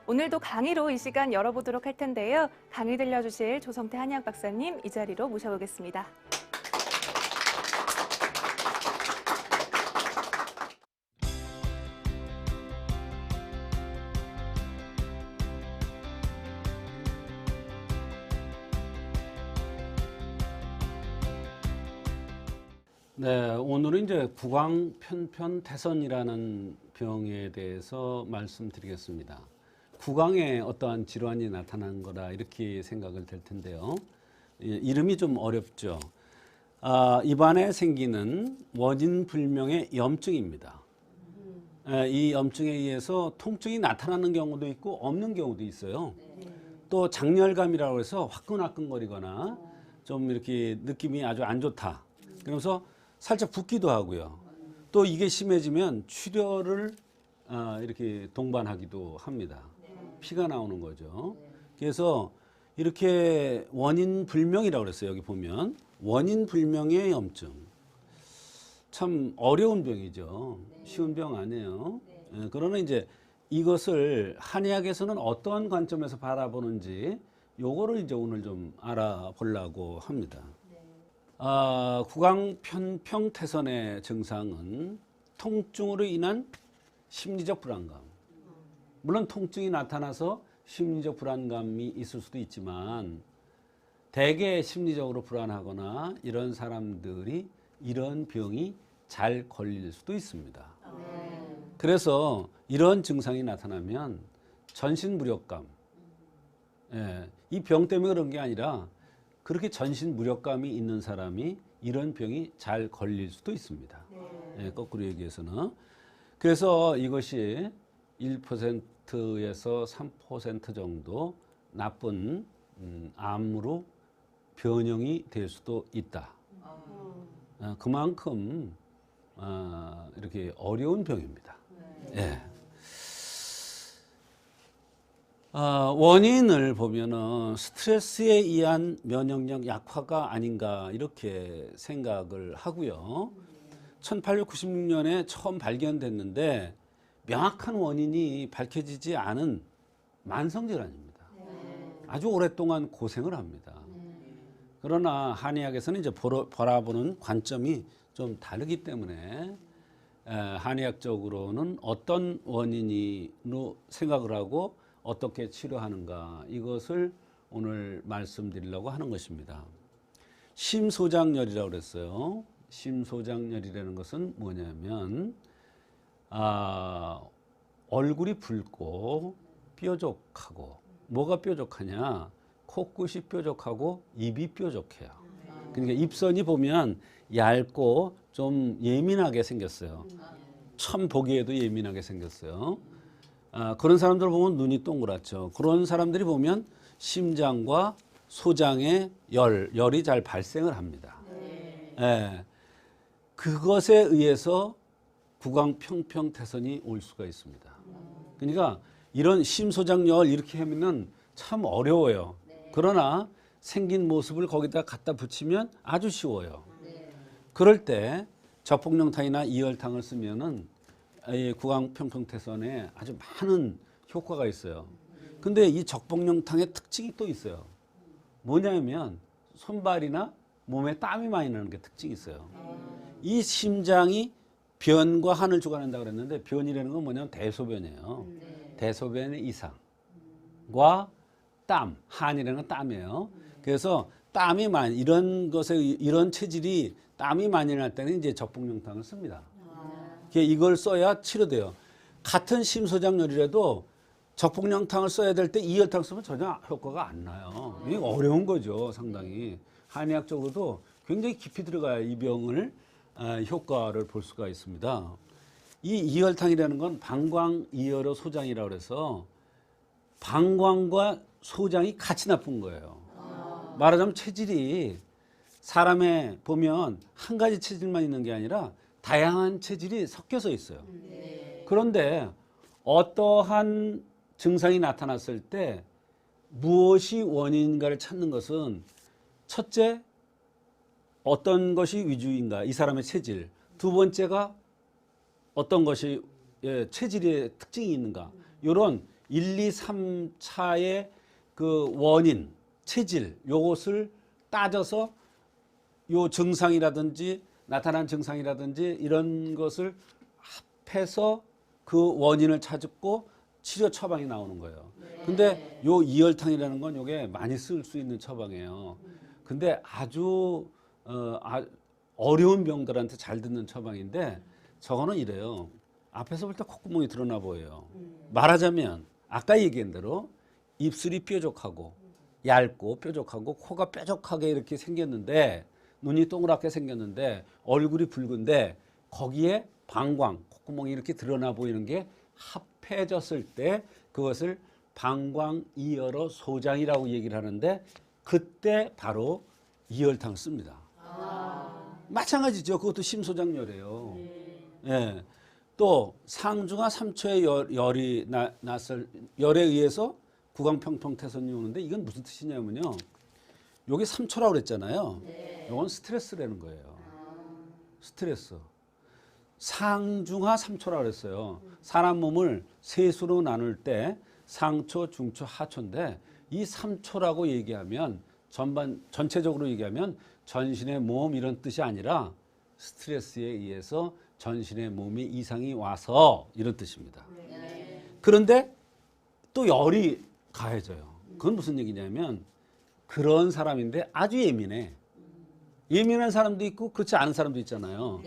오늘도 강의로 이 시간 열어보도록 할 텐데요. 강의 들려주실 조성태 한의학 박사님 이 자리로 모셔보겠습니다. 네, 오늘은 이제 구강편편태선이라는 병에 대해서 말씀드리겠습니다. 구강에 어떠한 질환이 나타난 거다 이렇게 생각을 될 텐데요. 이름이 좀 어렵죠. 입안에 생기는 원인 불명의 염증입니다. 이 염증에 의해서 통증이 나타나는 경우도 있고 없는 경우도 있어요. 또 장열감이라고 해서 화끈화끈거리거나 좀 이렇게 느낌이 아주 안 좋다. 그러면서 살짝 붓기도 하고요. 또 이게 심해지면 출혈을 이렇게 동반하기도 합니다. 피가 나오는 거죠. 그래서 이렇게 원인 불명이라고 그랬어요. 여기 보면 원인 불명의 염증. 참 어려운 병이죠. 쉬운 병 아니에요. 그러나 이제 이것을 한의학에서는 어떠한 관점에서 바라보는지 요거를 이제 오늘 좀 알아보려고 합니다. 구강편평태선의 증상은 통증으로 인한 심리적 불안감. 물론 통증이 나타나서 심리적 불안감이 있을 수도 있지만 대개 심리적으로 불안하거나 이런 사람들이 이런 병이 잘 걸릴 수도 있습니다. 그래서 이런 증상이 나타나면 전신 무력감, 이 병 때문에 그런 게 아니라 그렇게 전신 무력감이 있는 사람이 이런 병이 잘 걸릴 수도 있습니다. 거꾸로 얘기해서는. 그래서 이것이 1%에서 3% 정도 나쁜 암으로 변형이 될 수도 있다. 그만큼 이렇게 어려운 병입니다. 원인을 보면은 스트레스에 의한 면역력 약화가 아닌가 이렇게 생각을 하고요. 1896년에 처음 발견됐는데 명확한 원인이 밝혀지지 않은 만성질환입니다. 아주 오랫동안 고생을 합니다. 그러나 한의학에서는 이제 바라보는 관점이 좀 다르기 때문에 한의학적으로는 어떤 원인으로 생각을 하고 어떻게 치료하는가 이것을 오늘 말씀드리려고 하는 것입니다. 심소장열이라고 그랬어요. 심소장열이라는 것은 뭐냐면 얼굴이 붉고 뾰족하고 뭐가 뾰족하냐 코끝이 뾰족하고 입이 뾰족해요. 그러니까 입선이 보면 얇고 좀 예민하게 생겼어요. 처음 보기에도 예민하게 생겼어요. 그런 사람들 보면 눈이 동그랗죠. 그런 사람들이 보면 심장과 소장에 열이 잘 발생을 합니다. 그것에 의해서 구강평평태선이 올 수가 있습니다. 그러니까 이런 심소장열 이렇게 하면은 참 어려워요. 그러나 생긴 모습을 거기다 갖다 붙이면 아주 쉬워요. 그럴 때 적복령탕이나 이열탕을 쓰면은 이 구강평평태선에 아주 많은 효과가 있어요. 근데 이 적복령탕의 특징이 또 있어요. 뭐냐면 손발이나 몸에 땀이 많이 나는 게 특징이 있어요. 이 심장이 변과 한을 주관한다고 그랬는데 변이라는 건 뭐냐면 대소변이에요. 대소변의 이상과 땀, 한이라는 건 땀이에요. 그래서 땀이 많이 이런 것에 이런 체질이 땀이 많이 날 때는 이제 적복령탕을 씁니다. 이걸 써야 치료돼요. 같은 심소장열이라도 적복령탕을 써야 될 때 이열탕 쓰면 전혀 효과가 안 나요. 이게 어려운 거죠, 상당히. 한의학적으로도 굉장히 깊이 들어가야 이 병을 효과를 볼 수가 있습니다. 이 이열탕이라는 건 방광이열어 소장이라고 해서 방광과 소장이 같이 나쁜 거예요. 말하자면 체질이 사람에 보면 한 가지 체질만 있는 게 아니라 다양한 체질이 섞여서 있어요. 그런데 어떠한 증상이 나타났을 때 무엇이 원인인가를 찾는 것은 첫째, 어떤 것이 위주인가, 이 사람의 체질. 두 번째가 어떤 것이 체질의 특징이 있는가. 이런 1, 2, 3차의 그 원인, 체질 요것을 따져서 요 증상이라든지 나타난 증상이라든지 이런 것을 합해서 그 원인을 찾고 치료 처방이 나오는 거예요. 근데 요 이열탕이라는 건 요게 많이 쓸 수 있는 처방이에요. 근데 아주 어려운 병들한테 잘 듣는 처방인데 저거는 이래요. 앞에서 볼 때 콧구멍이 드러나 보여요. 말하자면 아까 얘기한 대로 입술이 뾰족하고 얇고 뾰족하고 코가 뾰족하게 이렇게 생겼는데 눈이 동그랗게 생겼는데 얼굴이 붉은데 거기에 방광, 콧구멍이 이렇게 드러나 보이는 게 합해졌을 때 그것을 방광이열어 소장이라고 얘기를 하는데 그때 바로 이열탕을 씁니다. 마찬가지죠. 그것도 심소장열이에요. 예. 또 상중하 3초의 열이 났을 열에 의해서 구강평평태선이 오는데 이건 무슨 뜻이냐면요. 여기 3초라고 그랬잖아요. 이건 스트레스라는 거예요. 스트레스. 상중하 3초라고 그랬어요. 사람 몸을 세수로 나눌 때 상초, 중초, 하초인데 이 3초라고 얘기하면 전체적으로 얘기하면 전신의 몸 이런 뜻이 아니라 스트레스에 의해서 전신의 몸에 이상이 와서 이런 뜻입니다. 그런데 또 열이 가해져요. 그건 무슨 얘기냐면 그런 사람인데 아주 예민해. 예민한 사람도 있고 그렇지 않은 사람도 있잖아요.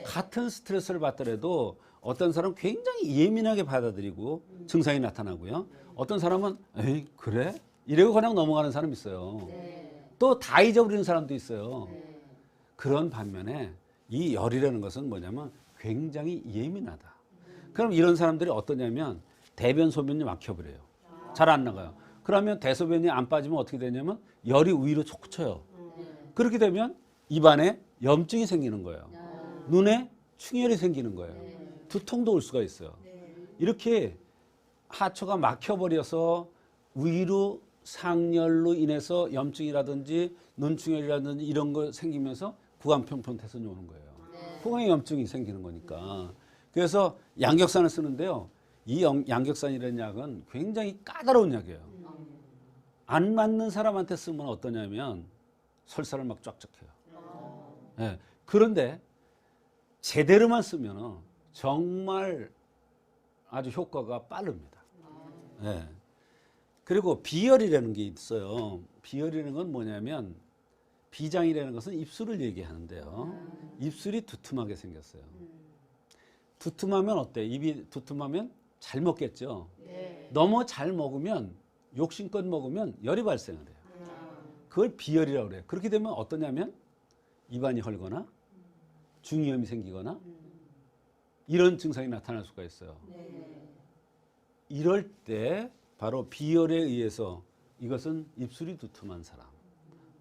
같은 스트레스를 받더라도 어떤 사람은 굉장히 예민하게 받아들이고 증상이 나타나고요. 어떤 사람은 에이 그래? 이러고 그냥 넘어가는 사람이 있어요. 또 다 잊어버리는 사람도 있어요. 그런 반면에 이 열이라는 것은 뭐냐면 굉장히 예민하다. 그럼 이런 사람들이 어떠냐면 대변 소변이 막혀버려요. 잘 안 나가요. 그러면 대소변이 안 빠지면 어떻게 되냐면 열이 위로 솟구쳐요. 그렇게 되면 입안에 염증이 생기는 거예요. 눈에 충혈이 생기는 거예요. 두통도 올 수가 있어요. 이렇게 하초가 막혀버려서 위로 상열로 인해서 염증이라든지 눈충혈이라든지 이런 거 생기면서 구강평평태선이 오는 거예요. 구강에 염증이 생기는 거니까. 그래서 양격산을 쓰는데요. 이 양격산이라는 약은 굉장히 까다로운 약이에요. 안 맞는 사람한테 쓰면 어떠냐면 설사를 막 쫙쫙 해요. 네. 그런데 제대로만 쓰면 정말 아주 효과가 빠릅니다. 네. 그리고 비열이라는 게 있어요. 비열이라는 건 뭐냐면 비장이라는 것은 입술을 얘기하는데요. 입술이 두툼하게 생겼어요. 두툼하면 어때? 입이 두툼하면 잘 먹겠죠. 너무 잘 먹으면 욕심껏 먹으면 열이 발생을 해요. 그걸 비열이라고 그래요. 그렇게 되면 어떠냐면 입안이 헐거나 중이염이 생기거나 이런 증상이 나타날 수가 있어요. 이럴 때 바로 비열에 의해서 이것은 입술이 두툼한 사람.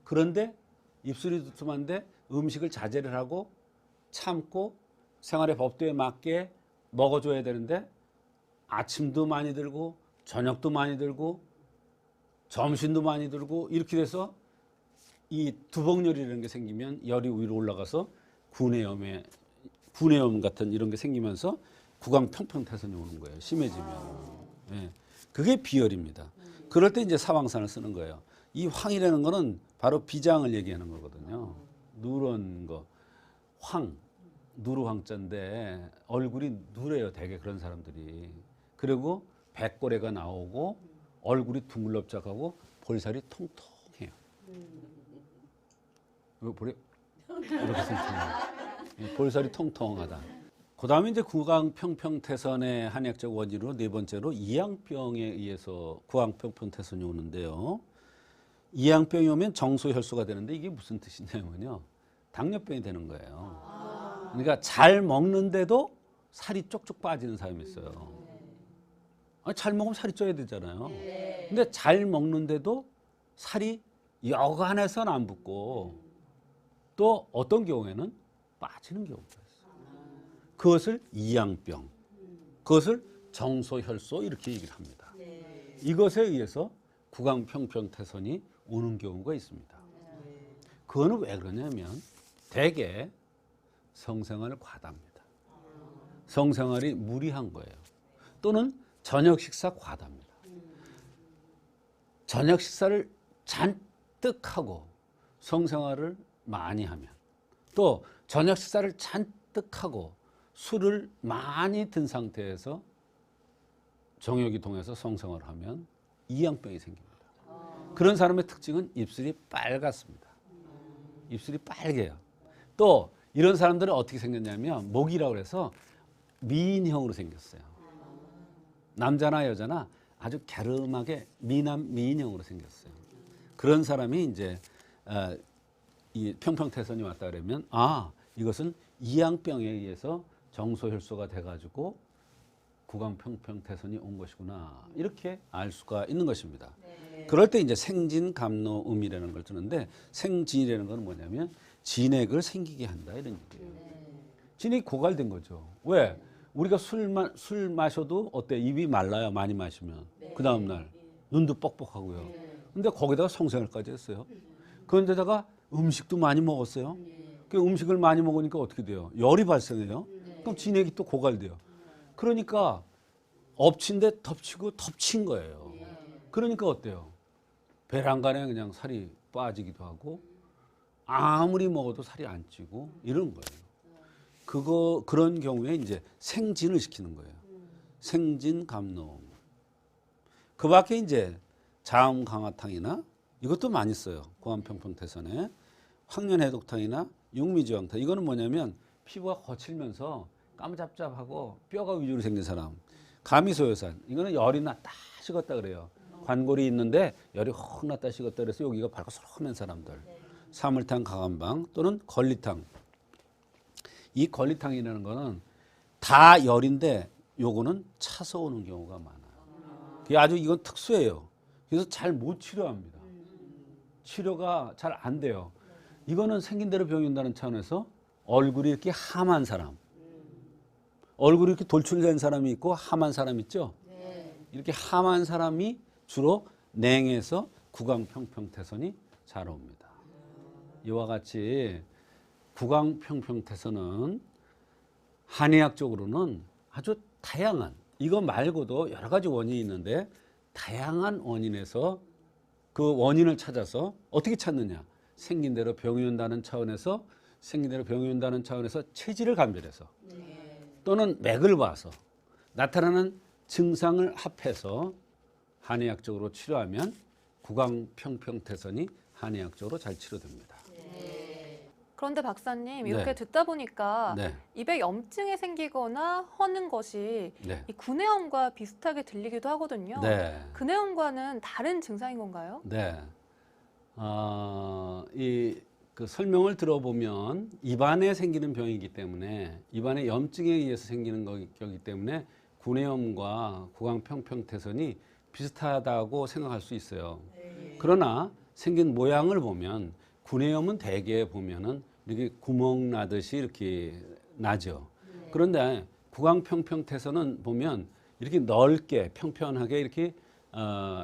그런데 입술이 두툼한데 음식을 자제를 하고 참고 생활의 법도에 맞게 먹어줘야 되는데 아침도 많이 들고 저녁도 많이 들고 점심도 많이 들고 이렇게 돼서 이 두복열이라는 게 생기면 열이 위로 올라가서 구내염 같은 이런 게 생기면서 구강평평태선이 오는 거예요. 심해지면. 네. 그게 비열입니다. 그럴 때 이제 사황산을 쓰는 거예요. 이 황이라는 거는 바로 비장을 얘기하는 거거든요. 누런 거. 누르황자인데 얼굴이 누래요. 되게 그런 사람들이. 그리고 백고래가 나오고 얼굴이 둥글럽작하고 볼살이 통통해요. 이거 보래? 이렇게 생겨요. 볼살이 통통하다. 그 다음에 이제 구강평평태선의 한약적 원인으로 네 번째로 이양병에 의해서 구강평평태선이 오는데요. 이양병이 오면 정소혈소가 되는데 이게 무슨 뜻이냐면요. 당뇨병이 되는 거예요. 그러니까 잘 먹는데도 살이 쪽쪽 빠지는 사람이 있어요. 아니, 잘 먹으면 살이 쪄야 되잖아요. 근데 잘 먹는데도 살이 여간해서는 안 붙고 또 어떤 경우에는 빠지는 경우가 있어요. 그것을 이양병, 그것을 정소혈소 이렇게 얘기를 합니다. 이것에 의해서 구강평평태선이 오는 경우가 있습니다. 그거는 왜 그러냐면 대개 성생활을 과다합니다. 성생활이 무리한 거예요. 또는 저녁 식사 과다입니다. 저녁 식사를 잔뜩 하고 성생활을 많이 하면, 또 저녁 식사를 잔뜩 하고 술을 많이 든 상태에서 정욕이 동해서 성생활을 하면 이양병이 생깁니다. 그런 사람의 특징은 입술이 빨갛습니다. 입술이 빨개요. 또 이런 사람들은 어떻게 생겼냐면 목이라고 해서 미인형으로 생겼어요. 남자나 여자나 아주 갸름하게 미인형으로 생겼어요. 그런 사람이 이제 이 평평태선이 왔다 그러면 이것은 이양병에 의해서 정소혈소가 돼가지고 구강평평태선이 온 것이구나, 이렇게 알 수가 있는 것입니다. 그럴 때 이제 생진감노음이라는 걸 쓰는데, 생진이라는 건 뭐냐면 진액을 생기게 한다, 이런 얘기예요. 진액이 고갈된 거죠. 왜? 우리가 술 마셔도 어때? 입이 말라요, 많이 마시면. 그 다음날 눈도 뻑뻑하고요. 근데 거기다가 성생활까지 했어요. 그런데다가 음식도 많이 먹었어요. 그 음식을 많이 먹으니까 어떻게 돼요? 열이 발생해요. 그럼 진액이 또 고갈돼요. 그러니까 엎친 데 덮치고 덮친 거예요. 그러니까 어때요? 배란간에 그냥 살이 빠지기도 하고 아무리 먹어도 살이 안 찌고 이런 거예요. 그런 경우에 이제 생진을 시키는 거예요. 생진감노음. 그 밖에 이제 자음강화탕이나 이것도 많이 써요. 구강평평태선에. 황련해독탕이나 육미지왕탕. 이거는 뭐냐면 피부가 거칠면서 까무잡잡하고 뼈가 위주로 생긴 사람. 가미소요산. 이거는 열이 났다 식었다 그래요. 관골이 있는데 열이 확 났다 식었다 그래서 여기가 발가스름한 사람들. 사물탕, 가감방 또는 걸리탕. 이 걸리탕이라는 거는 다 열인데 요거는 차서 오는 경우가 많아요. 그게 아주 이건 특수해요. 그래서 잘 못 치료합니다. 치료가 잘 안 돼요. 이거는 생긴 대로 병이 온다는 차원에서 얼굴이 이렇게 함한 사람, 얼굴이 이렇게 돌출된 사람이 있고 함한 사람 있죠? 이렇게 함한 사람이 주로 냉해서 구강평평태선이 잘 옵니다. 이와 같이 구강평평태선은 한의학적으로는 아주 다양한, 이거 말고도 여러 가지 원인이 있는데 다양한 원인에서 그 원인을 찾아서 어떻게 찾느냐? 생긴 대로 병이 온다는 차원에서 체질을 감별해서 또는 맥을 봐서 나타나는 증상을 합해서 한의학적으로 치료하면 구강평평태선이 한의학적으로 잘 치료됩니다. 그런데 박사님, 이렇게 네. 듣다 보니까 네. 입에 염증이 생기거나 허는 것이 네. 이 구내염과 비슷하게 들리기도 하거든요. 네. 구내염과는 다른 증상인 건가요? 네. 그 설명을 들어보면 입안에 생기는 병이기 때문에, 입안에 염증에 의해서 생기는 거기 때문에 구내염과 구강평평태선이 비슷하다고 생각할 수 있어요. 그러나 생긴 모양을 보면 구내염은 대개 보면은 이렇게 구멍 나듯이 이렇게 나죠. 그런데 구강평평태선은 보면 이렇게 넓게 평평하게 이렇게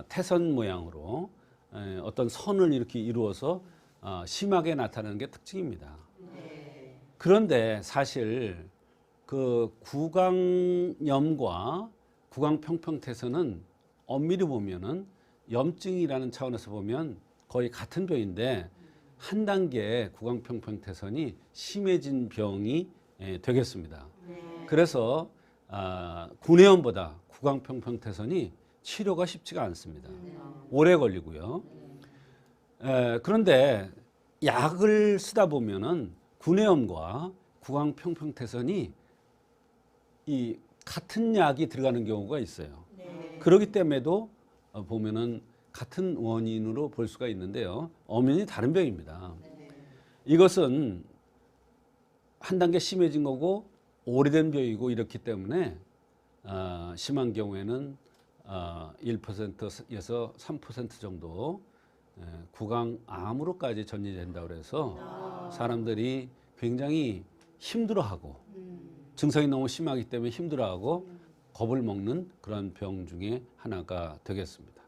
태선 모양으로 어떤 선을 이렇게 이루어서 심하게 나타나는 게 특징입니다. 그런데 사실 그 구강염과 구강평평태선은 엄밀히 보면은 염증이라는 차원에서 보면 거의 같은 병인데 한 단계 구강평평태선이 심해진 병이 되겠습니다. 그래서 구내염보다 구강평평태선이 치료가 쉽지가 않습니다. 오래 걸리고요. 그런데 약을 쓰다 보면은 구내염과 구강평평태선이 이 같은 약이 들어가는 경우가 있어요. 그렇기 때문에도 보면은 같은 원인으로 볼 수가 있는데요. 엄연히 다른 병입니다. 이것은 한 단계 심해진 거고 오래된 병이고 이렇기 때문에 심한 경우에는 1%에서 3% 정도 구강암으로까지 전이된다고 그래서 사람들이 굉장히 힘들어하고 증상이 너무 심하기 때문에 힘들어하고 겁을 먹는 그런 병 중에 하나가 되겠습니다.